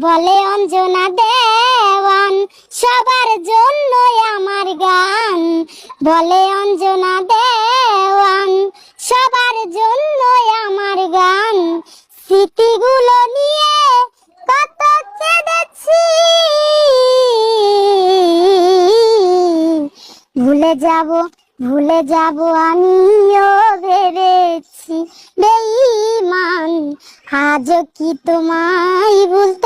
বলে অঞ্জনা দেওয়ান সবার জন্যই আমার গান, বলে অঞ্জনা দেওয়ান সবার জন্যই আমার গান। স্মৃতিগুলো নিয়ে কত কেঁদেছি, ভুলে যাব আমিও ভেবেছি বেঈমান, আজ কি তোমায় ভুলতে